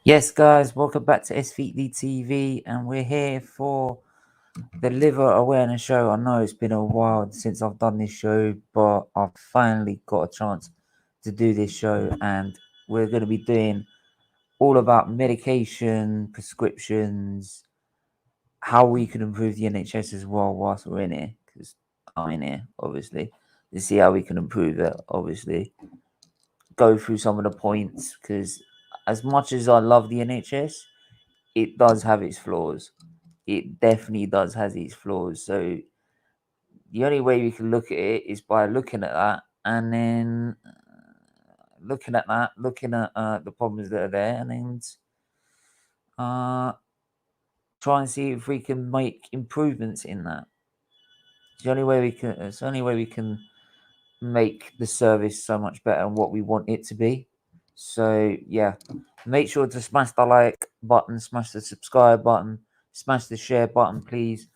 Yes, guys, welcome back to SFeatleyTV, and we're here for the liver awareness show. I know it's been a while since I've done this show, but I've finally got a chance to do this show, and we're going to be doing all about medication, prescriptions, how we can improve the NHS as well whilst we're in here, because I'm in here, obviously, to see how we can improve it, obviously. Go through some of the points, because as much as I love the NHS, it does have its flaws. It definitely does has its flaws. So the only way we can look at it is by looking at that, and then looking at the problems that are there, and then uh, try and see if we can make improvements in that. It's the only way we can. It's the only way we can make the service so much better and what we want it to be. So yeah, make sure to smash the like button, smash the subscribe button, smash the share button, please.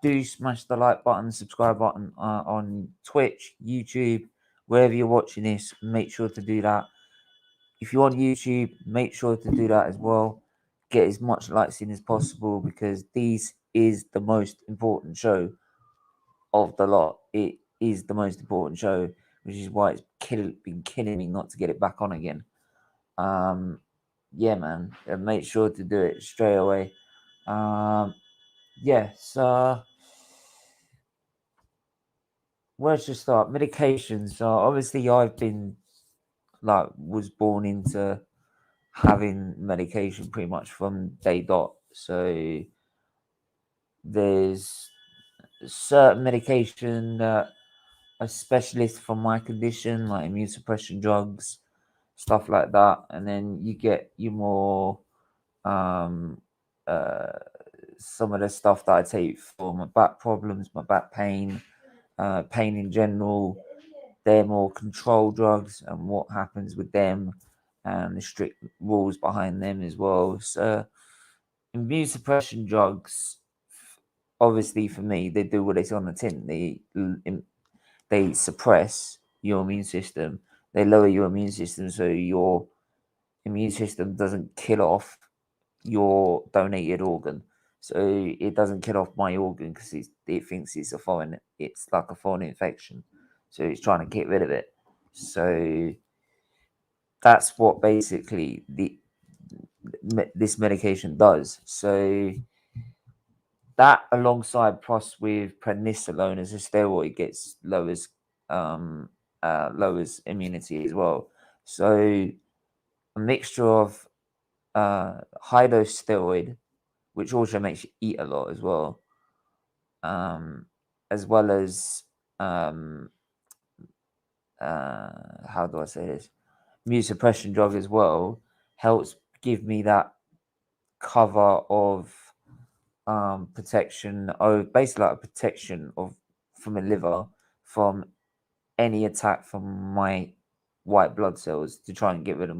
Do smash the like button, subscribe button on Twitch, YouTube, wherever you're watching this. Make sure to do that. If you're on YouTube, make sure to do that as well. Get as much likes in as possible, because this is the most important show of the lot. It is the most important show, which is why it's been killing me not to get it back on again. Yeah, man. Make sure to do it straight away. Yeah, so where's to start? Medications. So obviously I've been was born into having medication pretty much from day dot. So there's certain medication that a specialist for my condition, like immune suppression drugs, stuff like that, and then you get your more um some of the stuff that I take for my back problems, my back pain, pain in general. They're more control drugs, and what happens with them, and the strict rules behind them as well. So immune suppression drugs, obviously for me, they do what they say on the tin. They suppress your immune system. They lower your immune system, so your immune system doesn't kill off your donated organ. So it doesn't kill off my organ because it thinks it's like a foreign infection. So it's trying to get rid of it. So that's what basically this medication does. So that, alongside plus with prednisolone as a steroid, lowers immunity as well. So a mixture of high dose steroid, which also makes you eat a lot as well, as well as how do I say this? Immune suppression drug as well helps give me that cover of protection, basically like a protection of from a liver from any attack from my white blood cells, to try and get rid of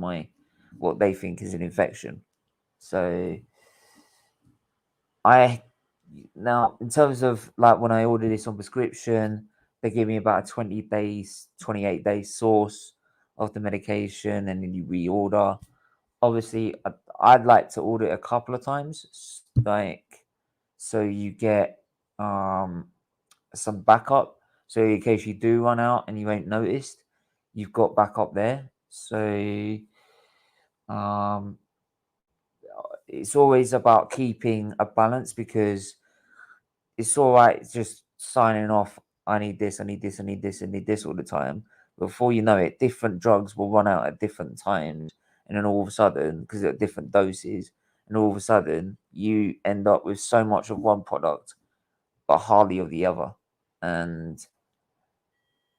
what they think is an infection. So now, in terms of like when I order this on prescription, they give me about a 28 days source of the medication, and then you reorder. Obviously, I'd like to order it a couple of times, like, so you get some backup. So in case you do run out and you ain't noticed, you've got backup there. So um, it's always about keeping a balance, because it's all right just signing off. I need this, I need this, I need this, I need this all the time. Before you know it, different drugs will run out at different times, and then all of a sudden, because they're different doses, and all of a sudden you end up with so much of one product but hardly of the other. And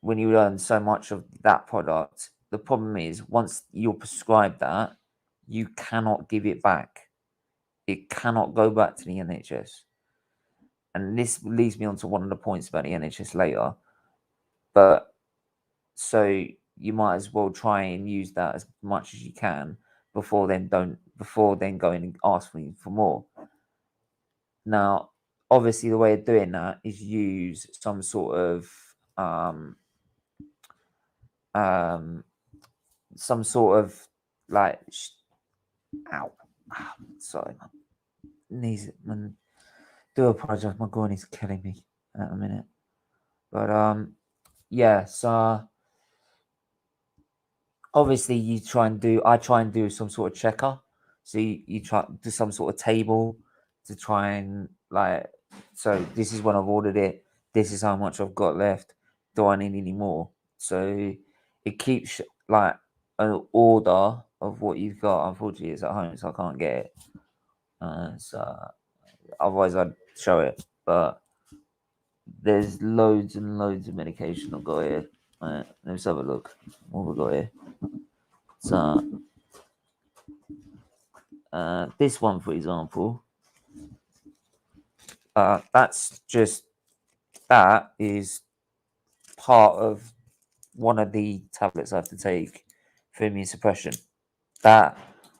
when you learn so much of that product, the problem is once you're prescribed that, you cannot give it back. It cannot go back to the NHS. And this leads me on to one of the points about the NHS later. But so you might as well try and use that as much as you can before then going and ask me for more. Now, obviously, the way of doing that is use some sort of some sort of like Sorry, my knees. Do apologize. My groin is killing me at a minute. But yeah. So obviously, I try and do some sort of checker. So you try do some sort of table to try and like. So this is when I've ordered it. This is how much I've got left. Do I need any more? So it keeps like an order of what you've got. Unfortunately, it's at home, so I can't get it. So otherwise, I'd show it. But there's loads and loads of medication I've got here. Let's have a look. What we got here? So this one, for example, that is part of one of the tablets I have to take for immune suppression. That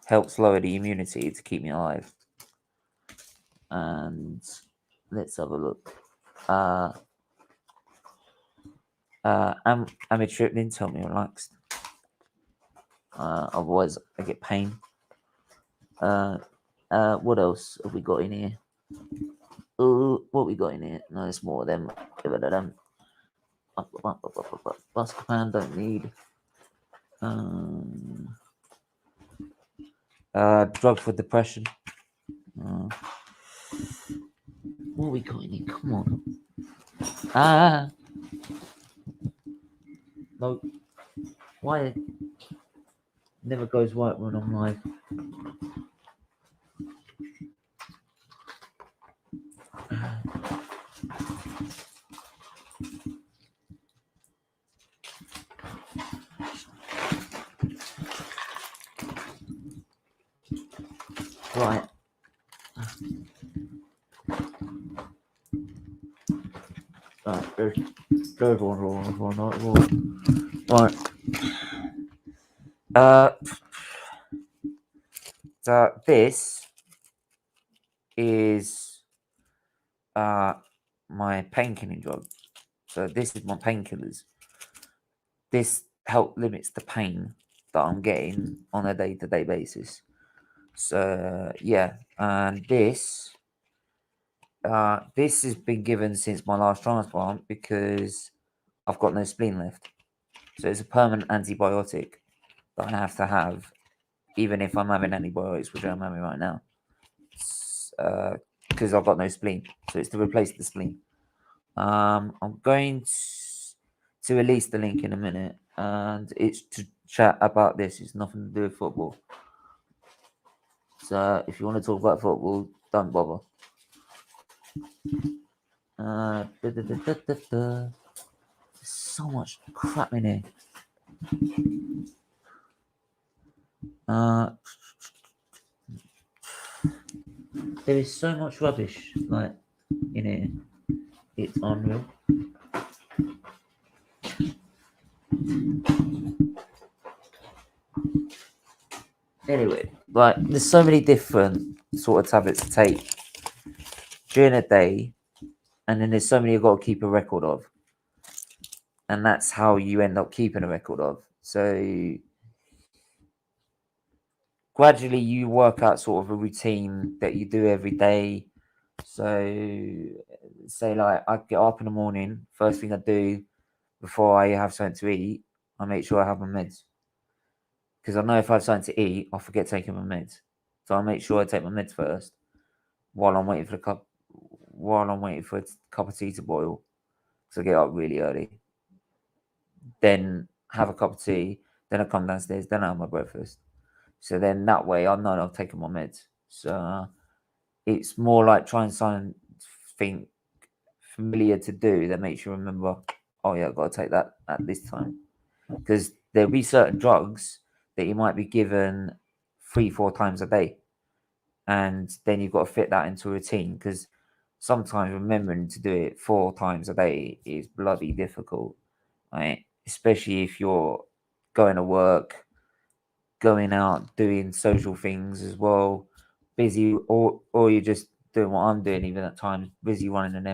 helps lower the immunity to keep me alive. And let's have a look. Amitriptyline, tell me relaxed. Otherwise, I get pain. What else have we got in here? What we got in here? No, there's more of them. Buscopan don't need. Drug for depression. What we got in here? Come on. No. Why it never goes right when I'm live? Right. Right, there's one. Right. So this is my painkilling drug. So this is my painkillers. This help limits the pain that I'm getting on a day-to-day basis. So yeah, and this has been given since my last transplant because I've got no spleen left. So it's a permanent antibiotic that I have to have, even if I'm having antibiotics, which I'm having right now, because I've got no spleen. So it's to replace the spleen. I'm going to release the link in a minute, and it's to chat about this. It's nothing to do with football. So if you want to talk about football, don't bother. There's so much crap in here. There is so much rubbish like in here. It's unreal. Anyway, like there's so many different sort of tablets to take during a day, and then there's so many you've got to keep a record of, and that's how you end up keeping a record of. So gradually you work out sort of a routine that you do every day. So say like I get up in the morning, first thing I do before I have something to eat, I make sure I have my meds. Because I know if I have something to eat, I'll forget taking my meds. So I make sure I take my meds first while I'm waiting for a cup of tea to boil. So I get up really early. Then have a cup of tea, then I come downstairs, then I have my breakfast. So then that way I know I've taken my meds. So it's more like trying something familiar to do that makes you remember, oh yeah, I've got to take that at this time. Because there'll be certain drugs that you might be given 3-4 times a day. And then you've got to fit that into a routine, because sometimes remembering to do it 4 times a day is bloody difficult, right? Especially if you're going to work, going out, doing social things as well, busy, or you're just doing what I'm doing, even at times, busy running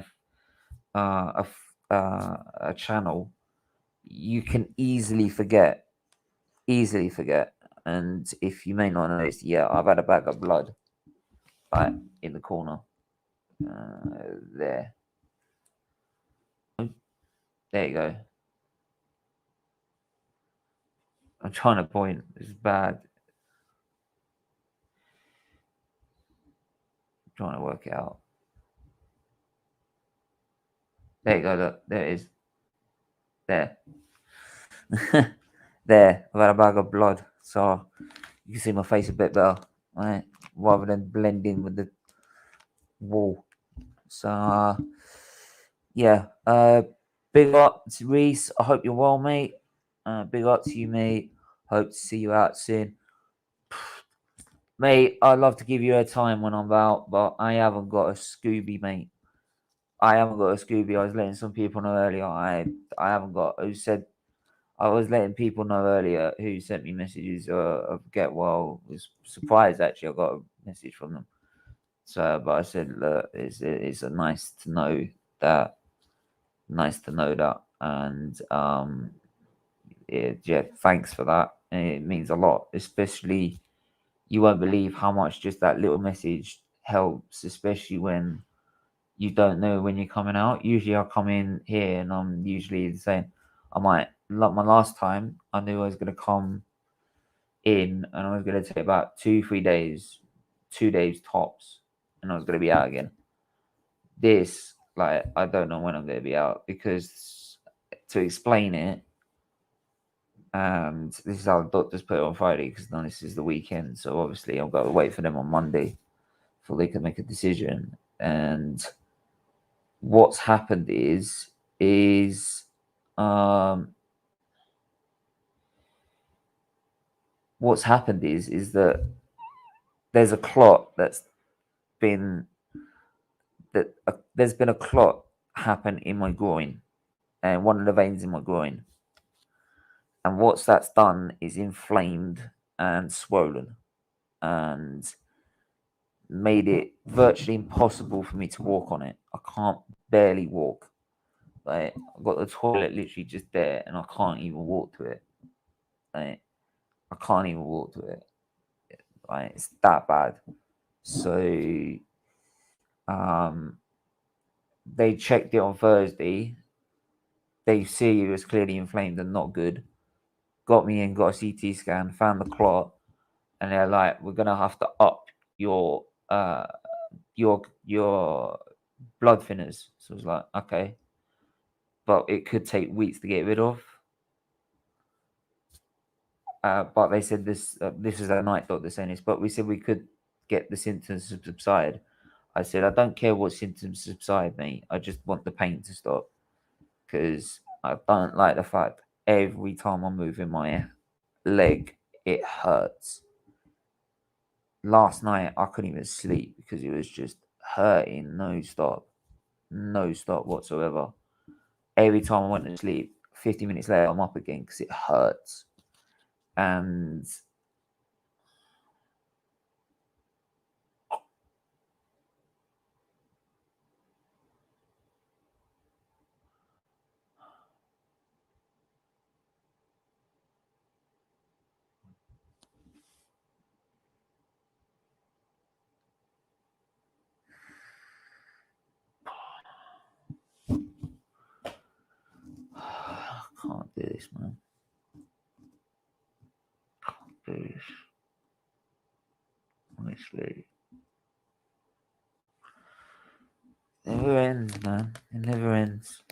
a channel. You can easily forget. And if you may not notice, yeah, I've had a bag of blood, like in the corner, there. There you go. I'm trying to point. It's bad. I'm trying to work it out. There you go. Look, there it is. There. There. I've had a bag of blood, so you can see my face a bit better, right? Rather than blending with the wall. So yeah. Big up to Reese. I hope you're well, mate. Big up to you, mate. Hope to see you out soon. Mate, I'd love to give you a time when I'm out, but I haven't got a Scooby, mate. I haven't got a Scooby. I was letting some people know earlier. I haven't got. Who said I was letting people know earlier who sent me messages of get well. Was surprised actually. I got a message from them. So, but I said, look, it's a nice to know that, and yeah, thanks for that. It means a lot, especially you won't believe how much just that little message helps, especially when you don't know when you're coming out. Usually I come in here and I'm usually saying I might, like my last time, I knew I was going to come in and I was going to take about 2-3 days, 2 days tops, and I was going to be out again. This, like, I don't know when I'm going to be out, because to explain it, and this is how the doctors put it on Friday, because now this is the weekend, so obviously I've got to wait for them on Monday before they can make a decision. And what's happened um is that there's a clot that's been there's been a clot happen in my groin, and one of the veins in my groin, and what's that's done is inflamed and swollen and made it virtually impossible for me to walk on it. I can't barely walk. Like, I've got the toilet literally just there and I can't even walk to it. Like, I can't even walk to it. Like, it's that bad. So they checked it on Thursday. They see it was clearly inflamed and not good. Got me in, got a CT scan, found the clot, and they're like, "We're gonna have to up your your blood thinners." So I was like, "Okay," but it could take weeks to get rid of. But they said this is a night doctor saying this, but we said we could get the symptoms to subside. I said, I don't care what symptoms subside, mate. I just want the pain to stop, because I don't like the fact every time I'm moving my leg, it hurts. Last night, I couldn't even sleep because it was just hurting no stop whatsoever. Every time I went to sleep, 50 minutes later, I'm up again because it hurts. And I can't do this, man. Can't do this. Honestly. It never ends, man. It never ends.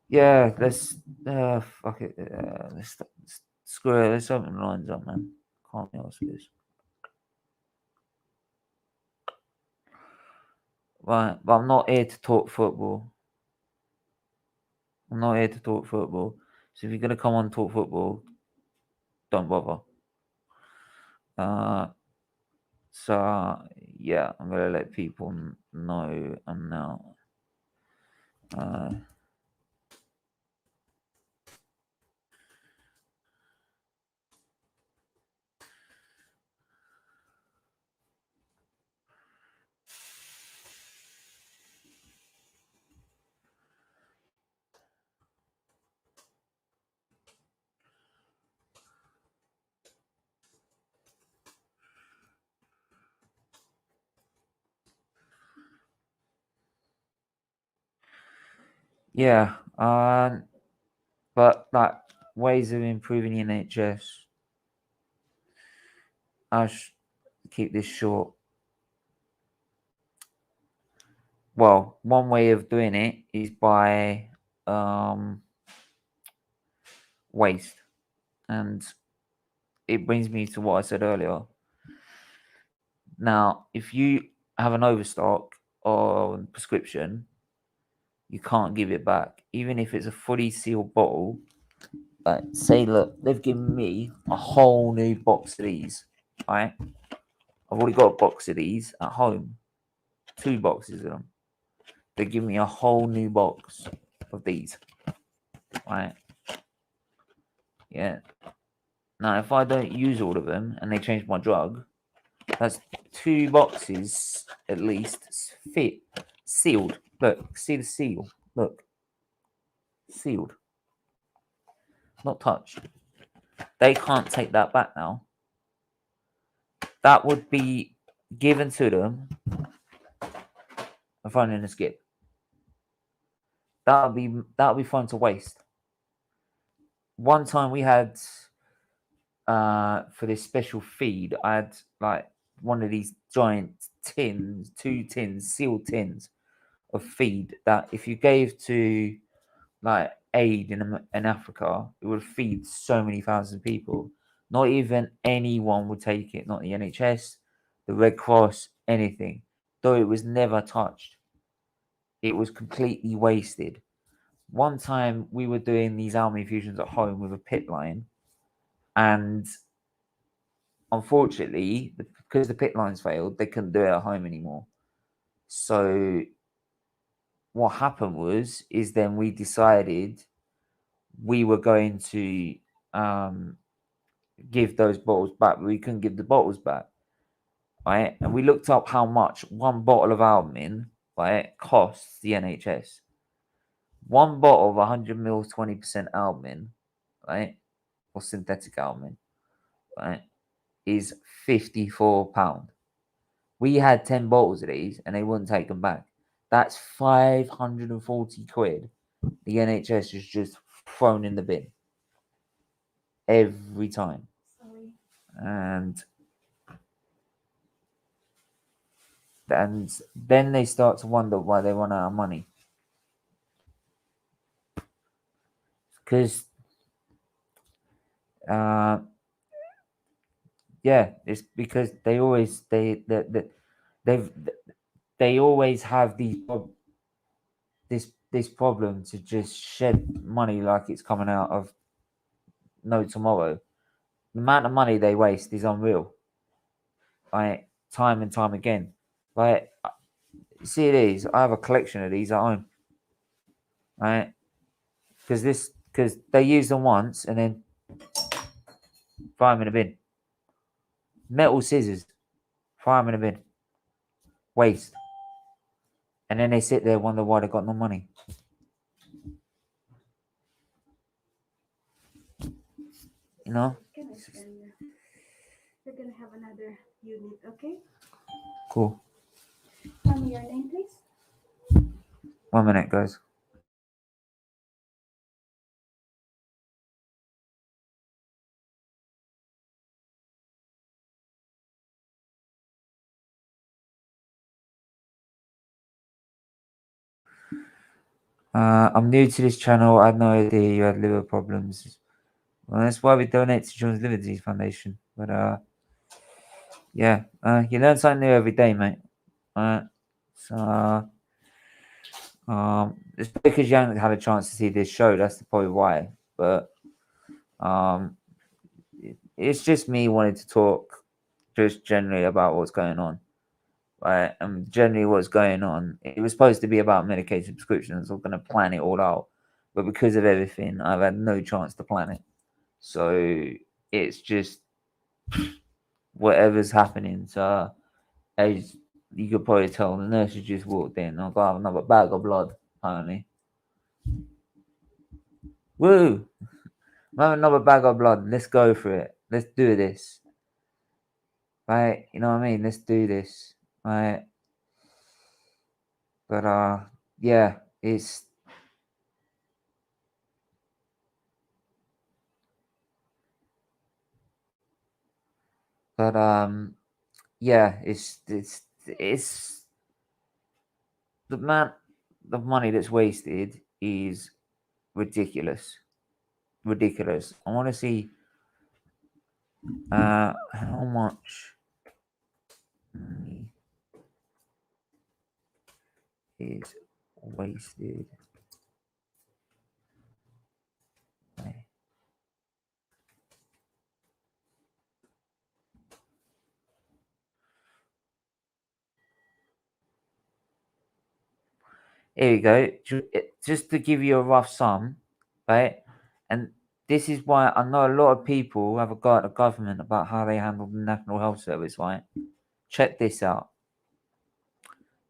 Yeah, let's fuck it. Let's screw it. Let's open the lines up, man. Can't be asked this. Right, but I'm not here to talk football. I'm not here to talk football. So if you're gonna come on and talk football, don't bother. So yeah, I'm gonna let people know I'm now. Yeah. But like ways of improving the NHS, I should keep this short. Well, one way of doing it is by waste, and it brings me to what I said earlier. Now, if you have an overstock on prescription, you can't give it back, even if it's a fully sealed bottle. Like, say, look, they've given me a whole new box of these. Right, I've already got a box of these at home, 2 boxes of them. They give me a whole new box of these. Right, yeah. Now, if I don't use all of them and they change my drug, that's 2 boxes at least fit sealed. Look, see the seal. Look, sealed, not touched. They can't take that back now. That would be given to them and thrown in a skip. That would be fun to waste. One time we had for this special feed, I had like one of these giant tins, 2 tins, sealed tins of feed that if you gave to like aid in Africa, it would feed so many thousand people. Not even anyone would take it, not the NHS, the Red Cross, anything. Though it was never touched. It was completely wasted. One time we were doing these army fusions at home with a pit line, and unfortunately, because the pit lines failed, they couldn't do it at home anymore. So what happened is then we decided we were going to give those bottles back, but we couldn't give the bottles back, right? And we looked up how much one bottle of albumin, right, costs the NHS. One bottle of 100 mils, 20% albumin, right, or synthetic albumin, right, is £54. We had 10 bottles of these and they wouldn't take them back. That's 540 quid. The NHS is just thrown in the bin every time. And then they start to wonder why they run out of money. Because yeah, it's because they always they always have this problem to just shed money like it's coming out of no tomorrow. The amount of money they waste is unreal. Like time and time again. Like see these, I have a collection of these at home. Right? Because they use them once and then throw them in a bin. Metal scissors, throw them in a bin. Waste. And then they sit there and wonder why they got no money. You know? We're gonna have another unit, okay? Cool. Tell me your name, please. 1 minute, guys. I'm new to this channel. I had no idea you had liver problems. Well, that's why we donate to Children's Liver Disease Foundation. But yeah, you learn something new every day, mate. So it's because you haven't had a chance to see this show. That's probably why. But it's just me wanting to talk, just generally about what's going on. Right, and generally what's going on. It was supposed to be about medication prescriptions. I'm going to plan it all out, but because of everything, I've had no chance to plan it. So it's just whatever's happening. So as you could probably tell, the nurse has just walked in. I've got another bag of blood, apparently. Woo! I have another bag of blood. Let's go for it. Let's do this. Right? You know what I mean? Let's do this. Right? But yeah, it's But yeah, it's the amount of money that's wasted is ridiculous. Ridiculous. I want to see how much money is wasted. Here we go. Just to give you a rough sum, right? And this is why I know a lot of people have a go at the government about how they handle the National Health Service, right? Check this out.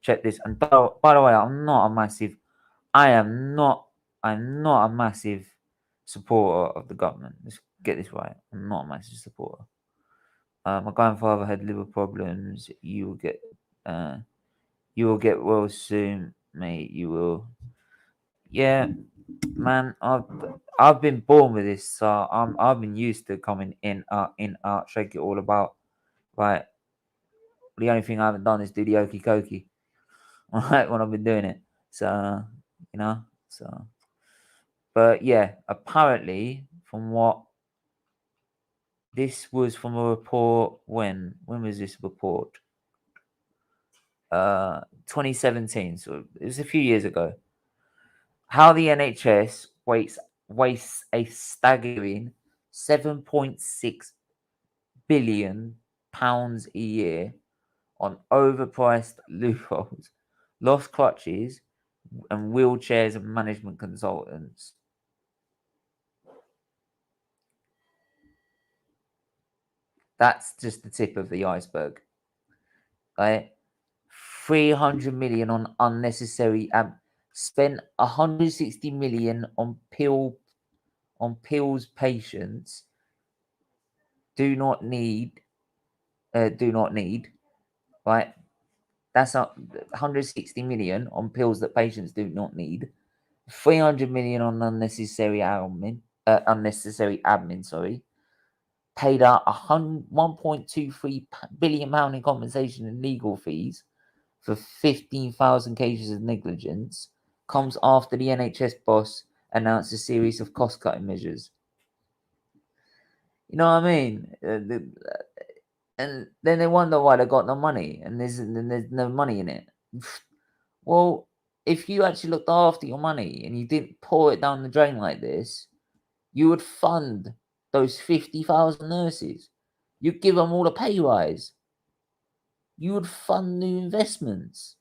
Check this. And by the way, I'm not a massive supporter of the government. Let's get this right. I'm not a massive supporter. My grandfather had liver problems. You will get well soon, mate. You will. Yeah, man. I've been born with this, so I've been used to coming in, shake it all about. Right. The only thing I haven't done is do the okey cokey. Right, when I've been doing it. So so. But yeah, apparently, from what this was from a report, when was this report? 2017. So it was a few years ago. How the NHS wastes a staggering 7.6 billion pounds a year on overpriced loopholes, lost clutches, and wheelchairs and management consultants. That's just the tip of the iceberg. Right? 300 million on unnecessary spent 160 million on pills patients do not need, right? That's 160 million on pills that patients do not need. 300 million on unnecessary admin, sorry. Paid out 1.23 billion pound in compensation and legal fees for 15,000 cases of negligence. Comes after the NHS boss announced a series of cost-cutting measures. You know what I mean? And then they wonder why they got no money, and there's no money in it. Well, if you actually looked after your money and you didn't pour it down the drain like this, you would fund those 50,000 nurses. You'd give them all a pay rise. You would fund new investments.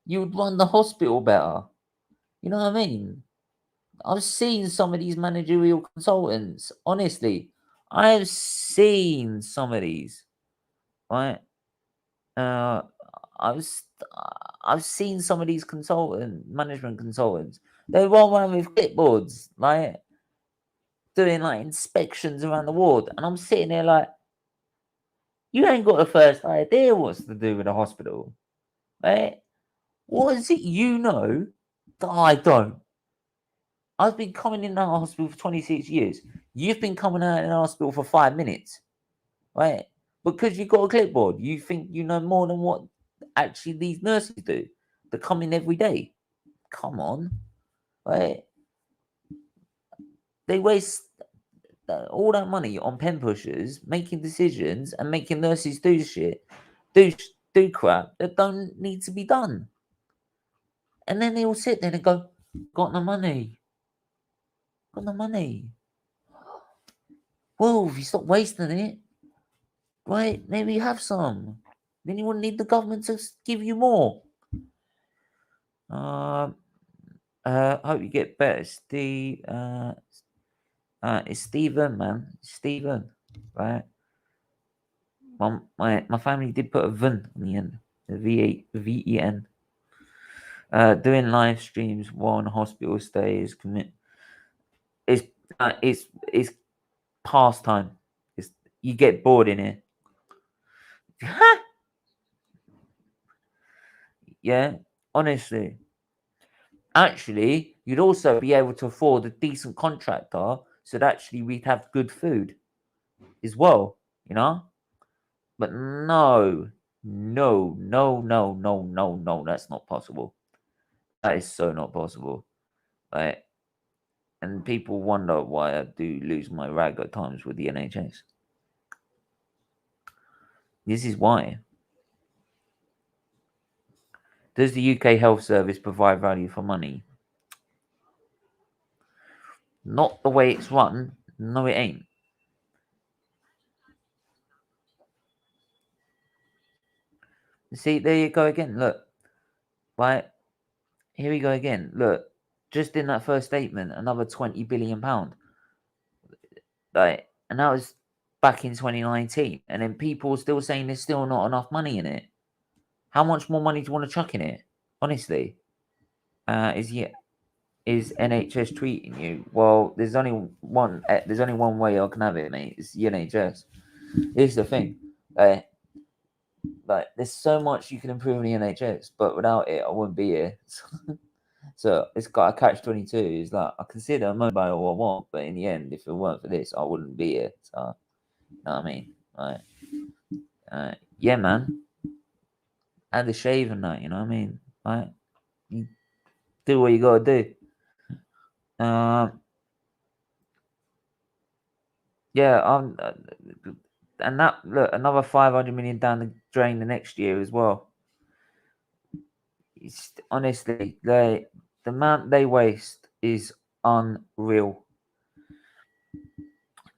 You would run the hospital better. You know what I mean? I've seen some of these managerial consultants. Honestly, I have seen some of these. Right? Uh, I've I've seen some of these management consultants. They run around with clipboards, like doing like inspections around the ward, and I'm sitting there like, you ain't got the first idea what's to do with a hospital, right? What is it you know that I don't? I've been coming in that hospital for 26 years. You've been coming out in the hospital for 5 minutes, right? Because you've got a clipboard, you think you know more than what actually these nurses do. They come in every day. Come on, right? They waste all that money on pen pushers, making decisions and making nurses do shit, do crap that don't need to be done. And then they all sit there and go, got no money. Got no money. Well, if you stop wasting it, right, maybe you have some. Then you wouldn't need the government to give you more. Hope you get better, Steve. It's Stephen, man. Stephen, right? My family did put a VN on the end, the VEN. Doing live streams while on hospital stays it's pastime. You get bored in here. Yeah, honestly. Actually, you'd also be able to afford a decent contractor, so that actually we'd have good food as well, you know? But no, no, that's not possible. That is so not possible. Like, and people wonder why I do lose my rag at times with the NHS. This is why. Does the UK Health Service provide value for money? Not the way it's run. No, it ain't. See, there you go again. Look, right here we go again. Look, just in that first statement, another £20 billion. Like, and that was back in 2019. And then people are still saying there's still not enough money in it. How much more money do you want to chuck in it? Honestly, is NHS treating you? Well, there's only one. There's only one way I can have it, mate. It's the NHS. Here's the thing. Like, there's so much you can improve in the NHS, but without it, I wouldn't be here. So it's got a catch-22. It's like, I consider mobile what I want, but in the end, if it weren't for this, I wouldn't be here. So, you know what I mean? Like, yeah, man. Add the shave and that, you know what I mean? Like, you do what you gotta do. Yeah, and that, look, another 500 million down the drain the next year as well. It's, honestly, the amount they waste is unreal.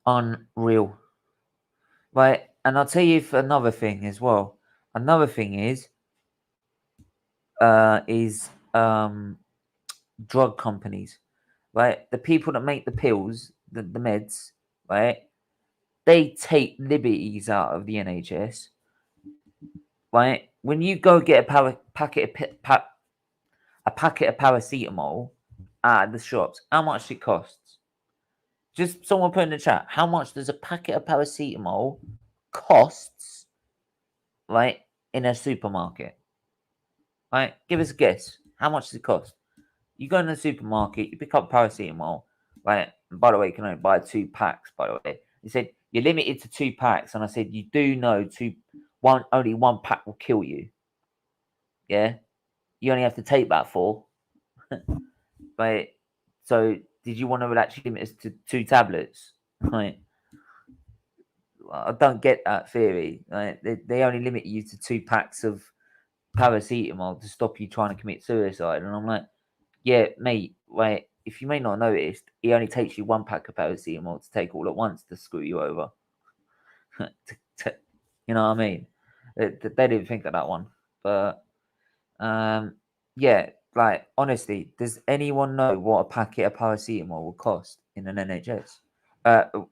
Unreal. Right, and I'll tell you for another thing as well. Another thing is drug companies, right? The people that make the pills, the meds, right? They take liberties out of the NHS, right? When you go get a packet of paracetamol at the shops, how much it costs? Just someone put in the chat, how much does a packet of paracetamol costs, right, in a supermarket? Right, give us a guess. How much does it cost? You go in the supermarket, you pick up paracetamol, right? And by the way, you can only buy 2 packs. By the way, he said you're limited to 2 packs, and I said you do know only one pack will kill you. Yeah, you only have to take that 4. Right. So did you want to actually limit us to 2 tablets? Right. I don't get that theory. Right? They only limit you to 2 packs of paracetamol to stop you trying to commit suicide, and I'm like, yeah, mate, right, if you may not have noticed, he only takes you 1 pack of paracetamol to take all at once to screw you over. You know what I mean? They didn't think of that one. But, yeah, like, honestly, does anyone know what a packet of paracetamol would cost in an NHS?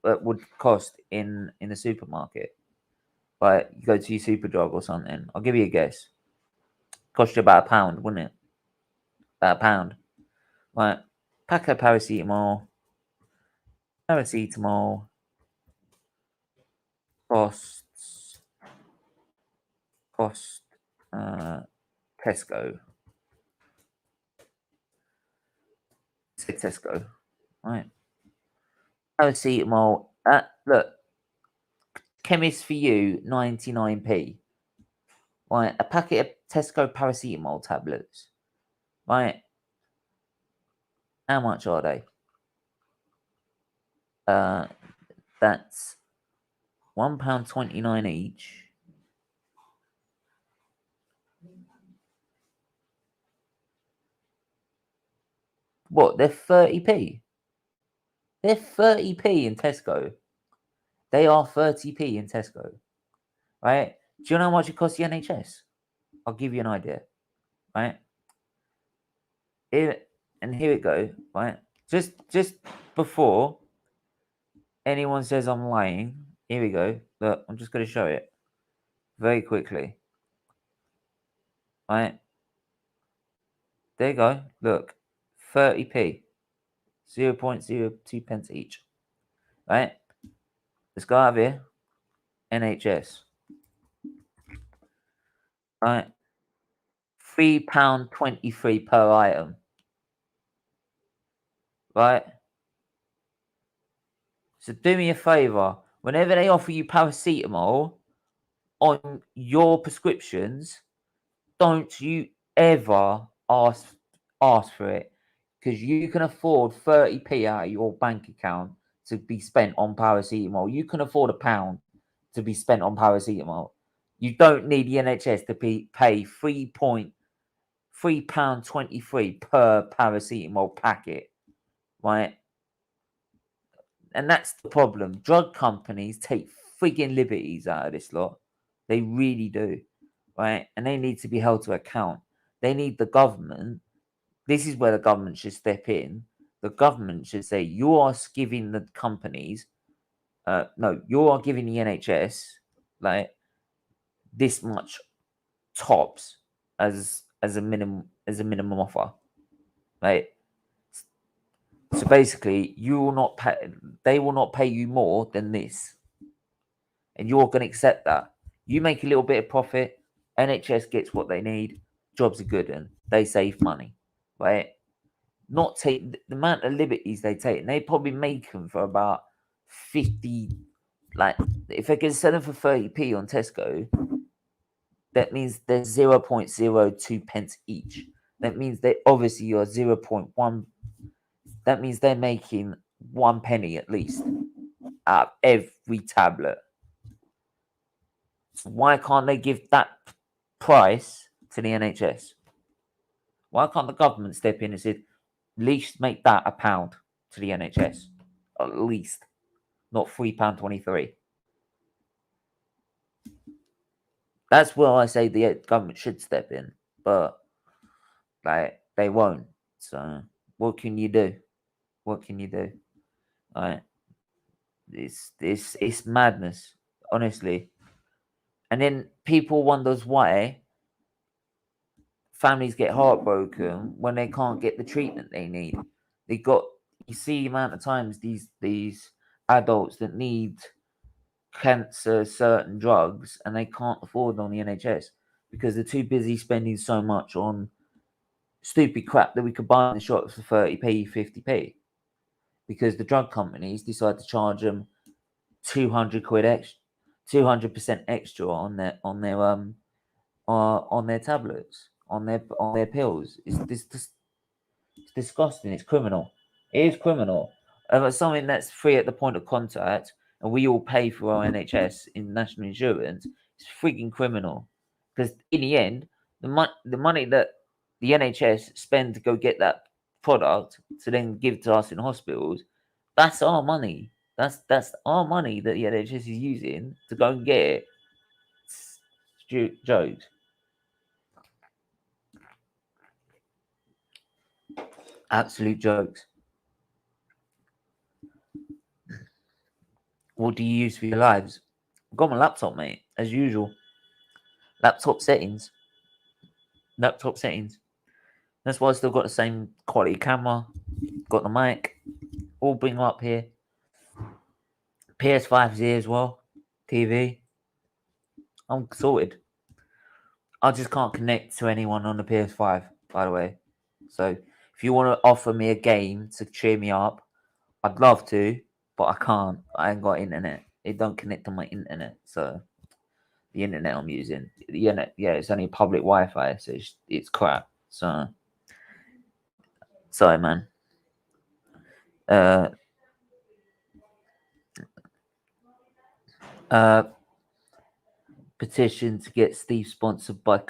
Would cost in the supermarket? Like, you go to your Superdrug or something. I'll give you a guess. Cost you about £1, wouldn't it? About £1. Right, pack of paracetamol costs Tesco. Say Tesco, right? Paracetamol. Look, chemist for you, 99p. Right, a packet of Tesco paracetamol tablets. Right, how much are they? That's £1.29 each. What? They're 30p. They're 30p in Tesco. They are 30p in Tesco. Right? Do you know how much it costs the NHS? I'll give you an idea. Right? Here it go. Right? Just before anyone says I'm lying, here we go. Look, I'm just going to show it very quickly. Right? There you go. Look, 30p, 0.02 pence each. Right? Let's go over here. NHS. Right? £3.23 per item. Right? So do me a favour. Whenever they offer you paracetamol, on your prescriptions, don't you ever ask for it, because you can afford 30p out of your bank account to be spent on paracetamol. You can afford £1 to be spent on paracetamol. You don't need the NHS to pay £3.23 per paracetamol packet, right? And that's the problem. Drug companies take frigging liberties out of this lot. They really do, right? And they need to be held to account. They need the government. This is where the government should step in. The government should say, you are giving the companies, no, you are giving the NHS like this much tops as a minimum offer, right? So basically, you will not pay. They will not pay you more than this, and you're going to accept that. You make a little bit of profit. NHS gets what they need. Jobs are good, and they save money, right? Not take the amount of liberties they take. And they probably make them for about 50. Like if they can sell them for 30p on Tesco, that means they're 0.02 pence each. That means they obviously are 0.1. That means they're making 1 penny at least out of every tablet. So why can't they give that price to the NHS? Why can't the government step in and say, at least make that £1 to the NHS? At least. Not £3.23. That's where I say the government should step in. But like they won't. So what can you do? What can you do? Like it's madness, honestly. And then people wonders why families get heartbroken when they can't get the treatment they need. You see the amount of times these adults that need cancer certain drugs and they can't afford on the NHS because they're too busy spending so much on stupid crap that we could buy in the shops for 30p, 50p. Because the drug companies decide to charge them 200 quid extra, 200% extra on their tablets, on their pills. It's disgusting. It's criminal. It is criminal. It's something that's free at the point of contact, and we all pay for our NHS in national insurance. It's freaking criminal. Because in the end, the money that the NHS spend to go get that product to then give to us in hospitals, that's our money. That's our money that the NHS is using to go and get it. Jokes. Absolute jokes. What do you use for your lives? I've got my laptop, mate, as usual. Laptop settings. Laptop settings. That's why I still got the same quality camera. Got the mic. All bring up here. PS5's here as well. TV. I'm sorted. I just can't connect to anyone on the PS5, by the way. So if you want to offer me a game to cheer me up, I'd love to, but I can't. I ain't got internet. It don't connect to my internet. So the internet I'm using, the internet, yeah, it's only public Wi-Fi, so it's crap. So sorry, man. Petition to get Steve sponsored by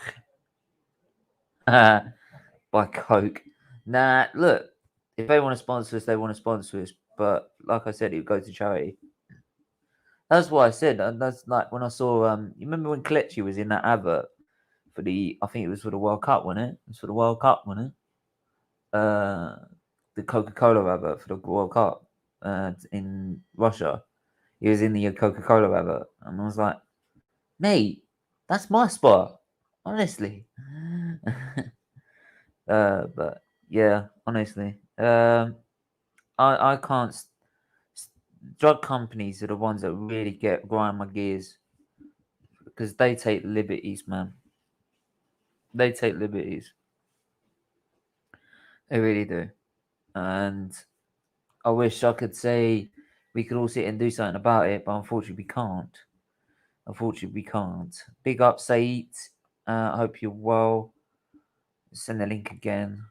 by Coke. Nah, look, if they want to sponsor us, they want to sponsor us. But like I said, it would go to charity. That's what I said. And that's like when I saw you remember when Kelechi was in that advert for I think it was for the World Cup, wasn't it? It was for the World Cup, wasn't it? The Coca-Cola advert for the World Cup in Russia. He was in the Coca-Cola advert, and I was like, mate, that's my spot, honestly. But yeah, honestly, I can't. Drug companies are the ones that really grind my gears because they take liberties, man. They take liberties. They really do, and I wish I could say we could all sit and do something about it, but unfortunately we can't. Unfortunately, we can't. Big up, Saeed. I hope you're well. Send the link again.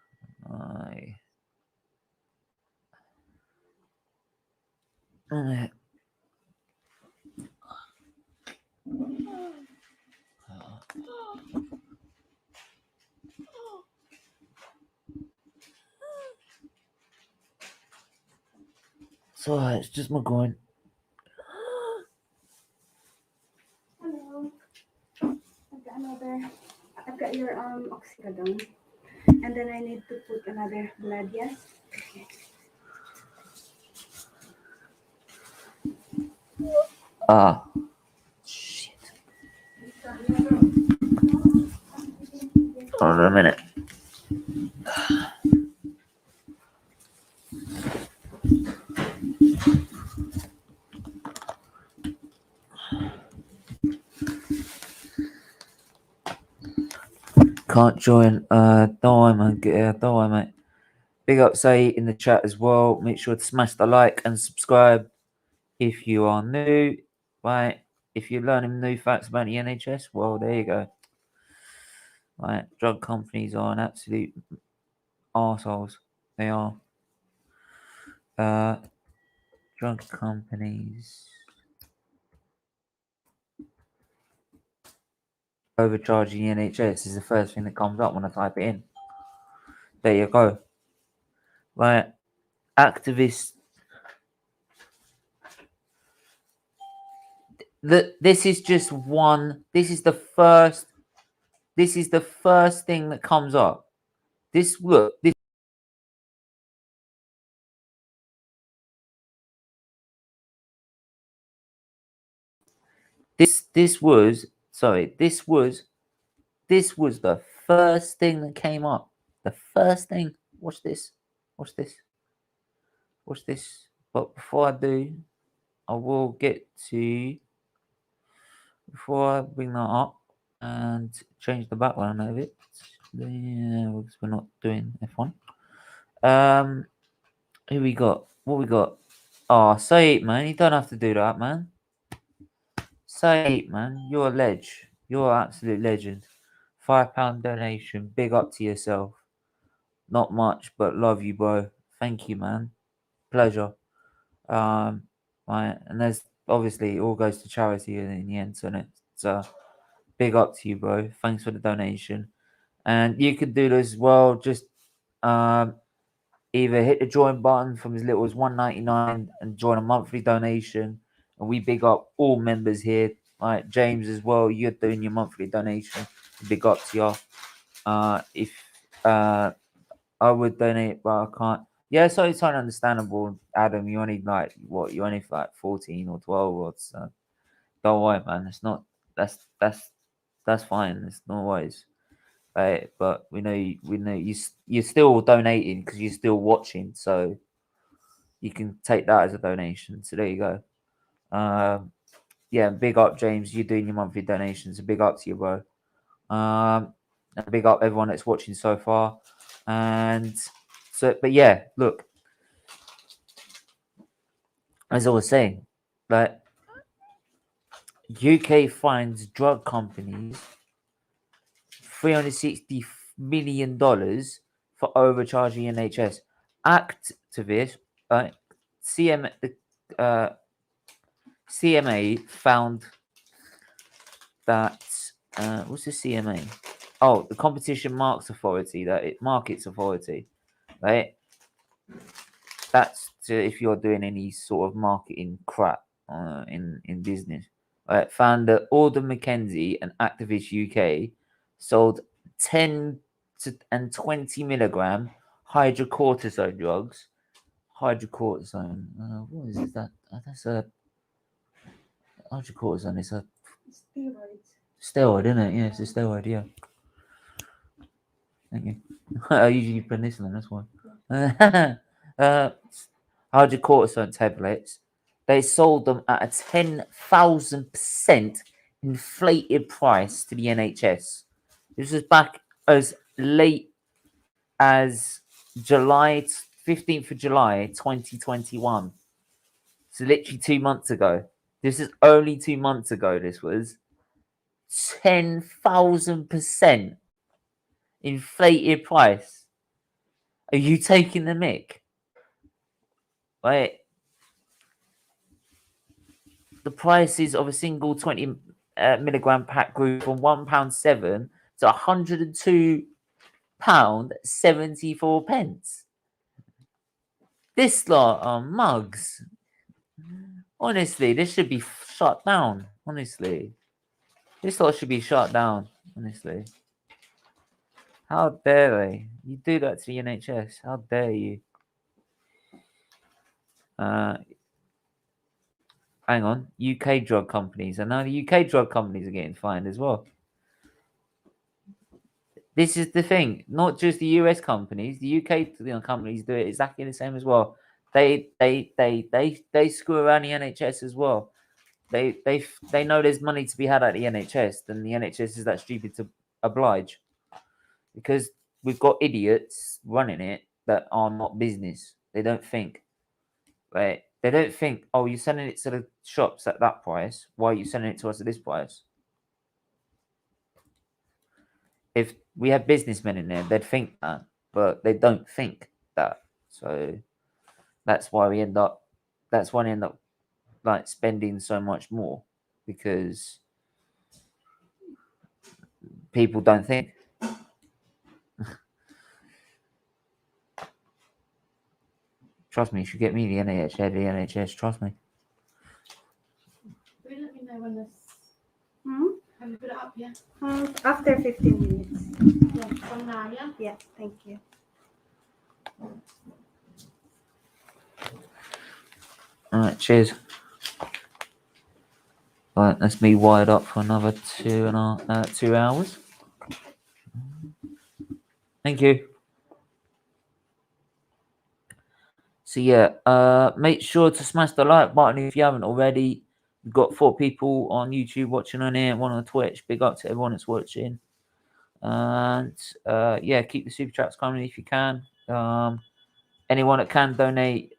So it's just my going. Hello. I've got your oxycodone. And then I need to put another blood, yes? Shit. Hold on a minute. Can't join. Don't worry, man. Don't worry, mate. Big up, say in the chat as well. Make sure to smash the like and subscribe if you are new. Right. If you're learning new facts about the NHS, well, there you go. Right. Drug companies are an absolute arseholes. They are. Drug companies overcharging the NHS is the first thing that comes up when I type it in. There you go. Right. Activists. This is just one. This is the first thing that comes up. This was the first thing that came up. The first thing. Watch this. But before I do, I will get to, before I bring that up and change the background of it. Yeah, because we're not doing F1. Who we got? What we got? Oh, say it, man. You don't have to do that, man. Say it, man. You're a ledge. You're an absolute legend. £5 donation. Big up to yourself. Not much, but love you, bro. Thank you, man. Pleasure. Right, and there's obviously it all goes to charity in the end, so it's big up to you, bro. Thanks for the donation. And you could do this as well. Just either hit the join button from as little as $1.99 and join a monthly donation. And we big up all members here. Right, James as well. You're doing your monthly donation. Big up to you. If I would donate, but I can't. Yeah, so it's understandable, Adam. You only like what? You only like 14 or 12 or so. Don't worry, man. It's not. That's fine. It's no worries. Right, but we know you're still donating because you're still watching, so you can take that as a donation. So there you go. Yeah, big up, James. You're doing your monthly donations. A big up to you, bro. And big up everyone that's watching so far. And so, but yeah, look, as I was saying, like UK fines drug companies $360 million for overcharging NHS. Activists, CMA found that what's the CMA? Oh, the Competition Markets Authority, Markets Authority, right? That's if you're doing any sort of marketing crap in business. Right, found that Alden Mackenzie and Activist UK sold 10 and 20 milligram hydrocortisone drugs. Hydrocortisone, what is that? That's a hydrocortisone. It's a steroid, isn't it? Yeah, it's a steroid. Yeah. Thank you. I usually penicillin. That's why. Hydrocortisone tablets. They sold them at a 10,000% inflated price to the NHS. This was back as late as 15th of July 2021. So literally 2 months ago. This is only 2 months ago. This was 10,000% inflated price. Are you taking the mick? Right? The prices of a single 20 milligram pack grew from £1.07 to £102.74. This lot are mugs. Honestly, this should be shut down. Honestly, this lot should be shut down. Honestly, how dare they? You do that to the NHS? How dare you? Hang on, UK drug companies, and now the UK drug companies are getting fined as well. This is the thing, not just the US companies, the UK companies do it exactly the same as well. They screw around the NHS as well. They know there's money to be had at the NHS, then the NHS is that stupid to oblige, because we've got idiots running it that are not business. They don't think. Right? They don't think, oh, you're selling it to the shops at that price. Why are you selling it to us at this price? If we had businessmen in there, they'd think that, but they don't think that. So that's why we end up like spending so much more, because people don't think. Trust me, you should get me the NHS, trust me. Will you let me know when this... Have you put it up, yeah? After 15 minutes. Yeah, from now, yeah? Yeah, thank you. Alright, cheers. Right, that's me wired up for another 2 hours. Thank you. So yeah, make sure to smash the like button if you haven't already. We've got 4 people on YouTube watching on here, 1 on Twitch. Big up to everyone that's watching. And yeah, keep the super chats coming if you can. Anyone that can donate,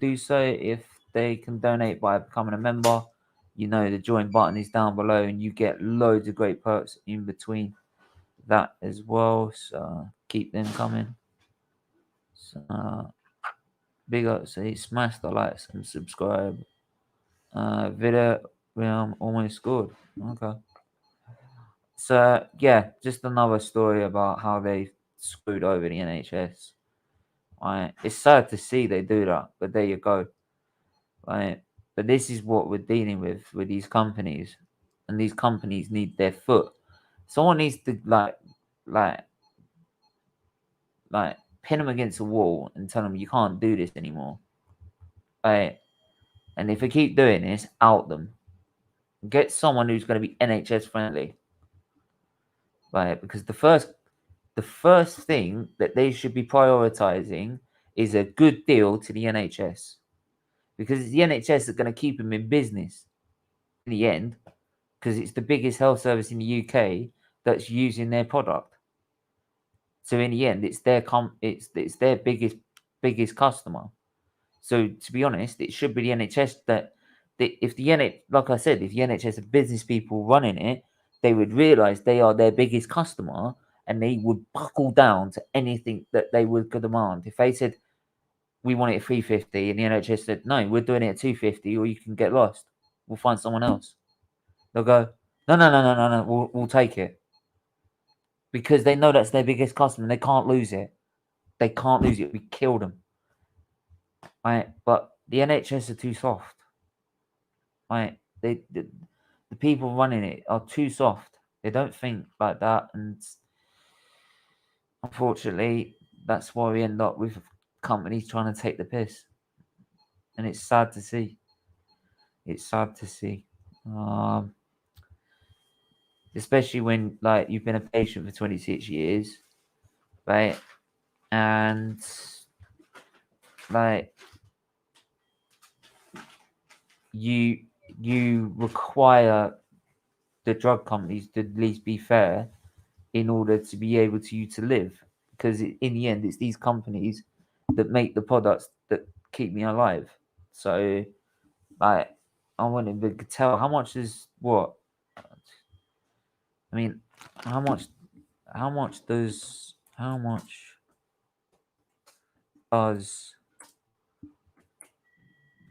do so. If they can donate by becoming a member, you know the join button is down below, and you get loads of great perks in between that as well. So keep them coming. So big up, say smash the likes and subscribe. Vida Realm almost scored. Okay. So yeah, just another story about how they screwed over the NHS. Right. It's sad to see they do that, but there you go. Right. But this is what we're dealing with these companies, and these companies need their foot. Someone needs to like pin them against a wall and tell them you can't do this anymore. Right. And if they keep doing this, out them. Get someone who's going to be NHS friendly. Right, because the first thing that they should be prioritizing is a good deal to the NHS, because it's the NHS that's going to keep them in business in the end, because it's the biggest health service in the UK that's using their product. So in the end, it's their it's their biggest customer. So to be honest, it should be the NHS that if the like I said, if the NHS are business people running it, they would realise they are their biggest customer, and they would buckle down to anything that they would demand. If they said, we want it at 350, and the NHS said, no, we're doing it at 250, or you can get lost, we'll find someone else. They'll go, no, we'll take it. Because they know that's their biggest customer, and they can't lose it. They can't lose it. We kill them. Right? But the NHS are too soft. Right? The people running it are too soft. They don't think like that, and unfortunately, that's why we end up with companies trying to take the piss. And it's sad to see. It's sad to see. Especially when like you've been a patient for 26 years, right? And like you require the drug companies to at least be fair in order to be able to live, because in the end it's these companies that make the products that keep me alive. So like I wanted to tell how much is what. I mean, how much does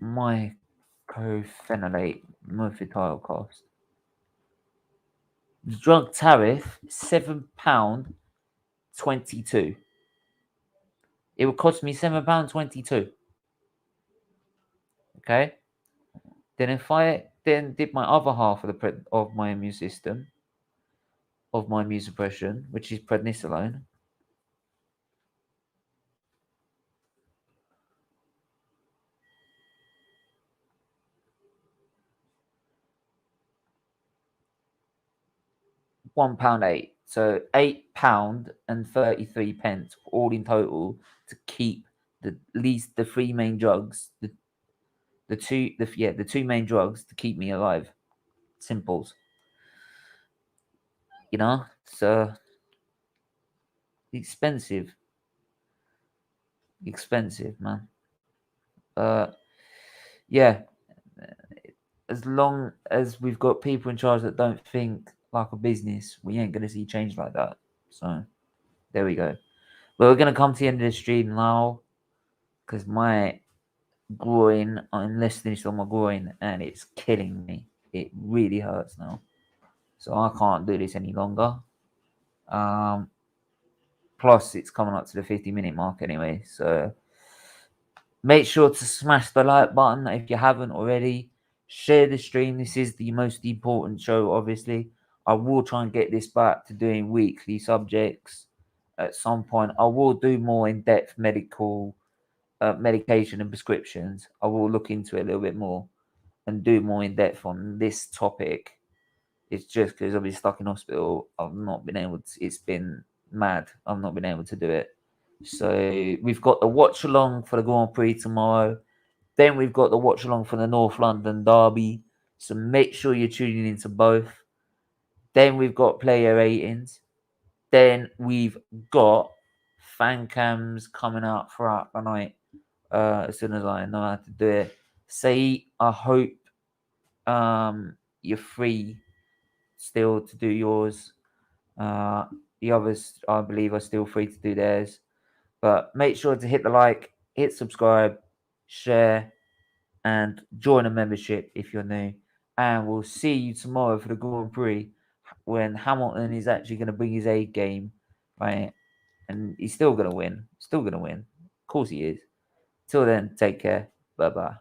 mycophenolate methyltile cost? The drug tariff £7.22. It would cost me £7.22. Okay. Then if I then did my other half of of my immune system, of my immune suppression, which is prednisolone, £1.8. So £8.33 all in total to keep the least the three main drugs, the two main drugs to keep me alive. Simples. You know, so expensive, man. Yeah. As long as we've got people in charge that don't think like a business, we ain't gonna see change like that. So there we go. But we're gonna come to the end of the stream now because my groin, I'm less finished on my groin and it's killing me. It really hurts now. So I can't do this any longer. Plus it's coming up to the 50-minute mark anyway. So make sure to smash the like button if you haven't already. Share the stream. This is the most important show, obviously. I will try and get this back to doing weekly subjects at some point. I will do more in-depth medical medication and prescriptions. I will look into it a little bit more and do more in-depth on this topic. It's just because I've been stuck in hospital. I've not been able to. It's been mad. I've not been able to do it. So we've got the watch along for the Grand Prix tomorrow. Then we've got the watch along for the North London Derby. So make sure you're tuning into both. Then we've got player ratings. Then we've got fan cams coming out throughout the night. As soon as I know how to do it. Say, I hope you're free still to do yours. The others, I believe, are still free to do theirs. But make sure to hit the like, hit subscribe, share, and join a membership if you're new. And we'll see you tomorrow for the Grand Prix when Hamilton is actually going to bring his A game, right? And he's still going to win. Still going to win. Of course he is. Till then, take care. Bye-bye.